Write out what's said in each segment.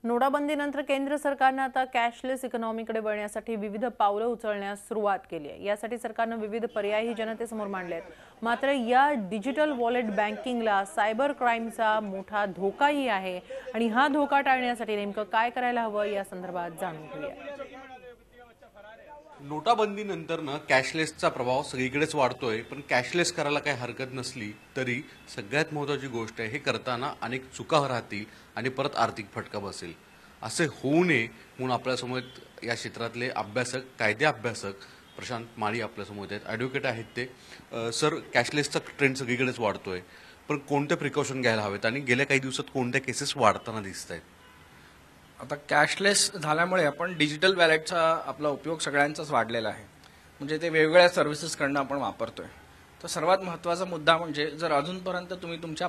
नोटाबंदीनंतर केंद्र सरकारने आता कॅशलेस इकॉनॉमीकडे वळण्यासाठी विविध पावलं उचलण्यास सुरुवात केली आहे। यासाठी सरकारने विविध पर्यायही जनतेसमोर मांडले आहेत। मात्र या डिजिटल वॉलेट बँकिंगला सायबर क्राईमचा मोठा धोकाही आहे आणि हा धोका टाळण्यासाठी नेमकं काय करायला हवं या संदर्भात जाणून घेऊया। नोटाबंदीनंतर कॅशलेसचा प्रभाव सगळीकडेच वाढतोय, पण कॅशलेस करायला काही हरकत नसली तरी सगळ्यात महत्त्वाची गोष्ट आहे हे करताना अनेक चुका राहतील आणि परत आर्थिक फटका बसेल। असे होऊ नये म्हणून आपल्यासमोर या क्षेत्रातले अभ्यासक, कायदे अभ्यासक प्रशांत माळी आपल्यासमोर आहेत, ॲडव्होकेट आहेत ते। सर, कॅशलेसचा ट्रेंड सगळीकडेच वाढतोय, पण कोणते प्रिकॉशन घ्यायला हवेत आणि गेल्या काही दिवसात कोणत्या केसेस वाढताना दिसत आहेत? आता कॅशलेस झाल्यामुळे आपण डिजिटल वॅलेटचा आपला उपयोग सगळ्यांचाच वाढलेला आहे। म्हणजे ते वेगवेगळ्या सर्व्हिसेसकडनं आपण वापरतोय। तर सर्वात महत्त्वाचा मुद्दा म्हणजे जर अजूनपर्यंत तुम्ही तुमच्या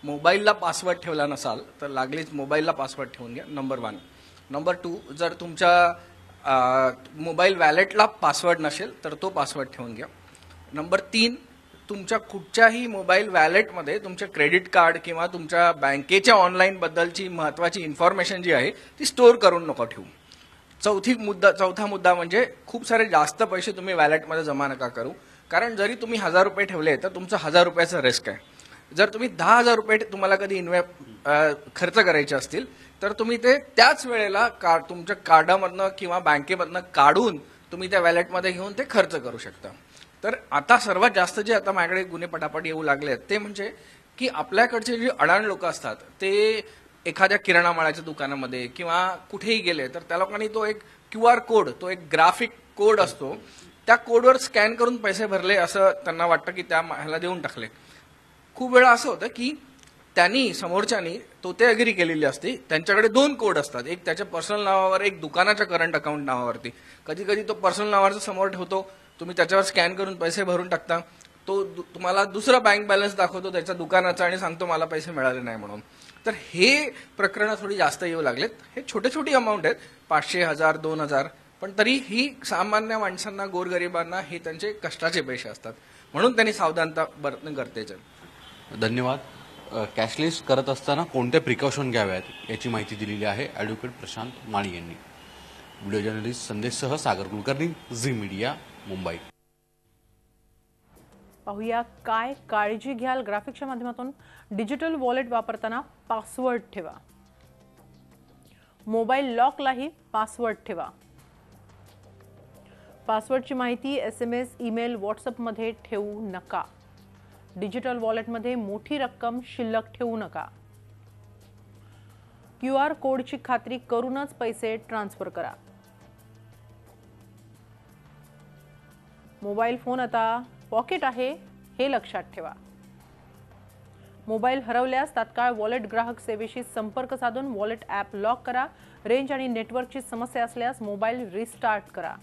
मोबाईलला पासवर्ड ठेवला नसाल तर लागलीच मोबाईलला पासवर्ड ठेवून घ्या, नंबर 1। नंबर 2, जर तुमच्या मोबाईल वॅलेटला पासवर्ड नसेल तर तो पासवर्ड ठेवून घ्या। नंबर 3, तुमच्या कुठच्याही मोबाईल वॅलेटमध्ये तुमचे क्रेडिट कार्ड किंवा तुमच्या बँकेच्या ऑनलाईन बद्दलची महत्त्वाची इन्फॉर्मेशन जी आहे ती स्टोअर करून नको ठेवू। चौथा मुद्दा म्हणजे खूप सारे जास्त पैसे तुम्ही वॅलेटमध्ये जमा नका करू, कारण जरी तुम्ही 1000 रुपये ठेवले तर तुमचं 1000 रुपयाचं रिस्क आहे। जर तुम्ही 10,000 रुपये तुम्हाला कधी खर्च करायचे असतील तर तुम्ही ते त्याच वेळेला तुमच्या कार्डामधनं किंवा बँकेमधनं काढून तुम्ही त्या वॅलेटमध्ये घेऊन ते खर्च करू शकता। तर आता सर्वात जास्त जे आता माझ्याकडे गुन्हे पटापट येऊ लागले आहेत ते म्हणजे की आपल्याकडचे जे अडाण लोक असतात ते एखाद्या किराणा मालाच्या दुकानामध्ये किंवा कुठेही गेले तर त्या लोकांनी तो एक QR कोड, तो एक ग्राफिक कोड असतो, त्या कोडवर स्कॅन करून पैसे भरले असं त्यांना वाटतं की त्या ह्याला देऊन टाकले। खूप वेळा असं होतं की त्यांनी समोरच्यानी ते अग्री केलेली असते, त्यांच्याकडे 2 कोड असतात, एक त्याच्या पर्सनल नावावर, एक दुकानाच्या करंट अकाउंट नावावरती। कधी कधी तो पर्सनल नावाचा समोर ठेवतो, तुम्ही त्याच्यावर स्कॅन करून पैसे भरून टाकता, तो तुम्हाला दुसरा बँक बॅलन्स दाखवतो त्याच्या दुकानाचा आणि सांगतो मला पैसे मिळाले नाही म्हणून। तर हे प्रकरणं थोडी जास्त येऊ लागलेत। हे छोटे छोटी अमाऊंट आहेत, 500, 1000, 2000, पण तरी ही सामान्य माणसांना, गोरगरिबांना हे त्यांचे कष्टाचे पैसे असतात, म्हणून त्यांनी सावधानता बरतणं गरजेचं आहे। धन्यवाद। कॅशलेस करत असताना कोणते प्रिकॉशन घ्याव्यात याची माहिती दिलेली आहे ॲडव्होकेट प्रशांत माळी यांनी। व्हिडिओ जर्नलिस्ट संदेशसह सागर कुलकर्णी, झी मीडिया, मुंबई। पाहूया काय काळजी घ्याल ग्राफिकच्या माध्यमातून। डिजिटल वॉलेट वापरताना पासवर्ड ठेवा, मोबाईल लॉकलाही पासवर्ड ठेवा, पासवर्डची माहिती SMS, ईमेल, व्हॉट्सअपमध्ये ठेवू नका, डिजिटल वॉलेटमध्ये मोठी रक्कम शिल्लक ठेवू नका, QR कोडची खात्री करूनच पैसे ट्रान्सफर करा, मोबाईल फोन आता पॉकेट आहे हे लक्षात ठेवा, मोबाईल हरवल्यास तात्काळ वॉलेट ग्राहक सेवेशी संपर्क साधून वॉलेट ॲप लॉक करा, रेंज आणि नेटवर्कची समस्या असल्यास मोबाईल रिस्टार्ट करा,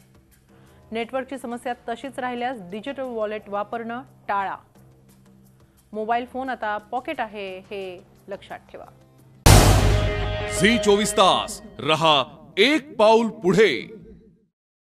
नेटवर्कची समस्या तशीच राहिल्यास डिजिटल वॉलेट वापरणं टाळा, मोबाईल फोन आता पॉकेट आहे हे लक्षात ठेवा। झी 24 तास रहा एक पाऊल पुढे।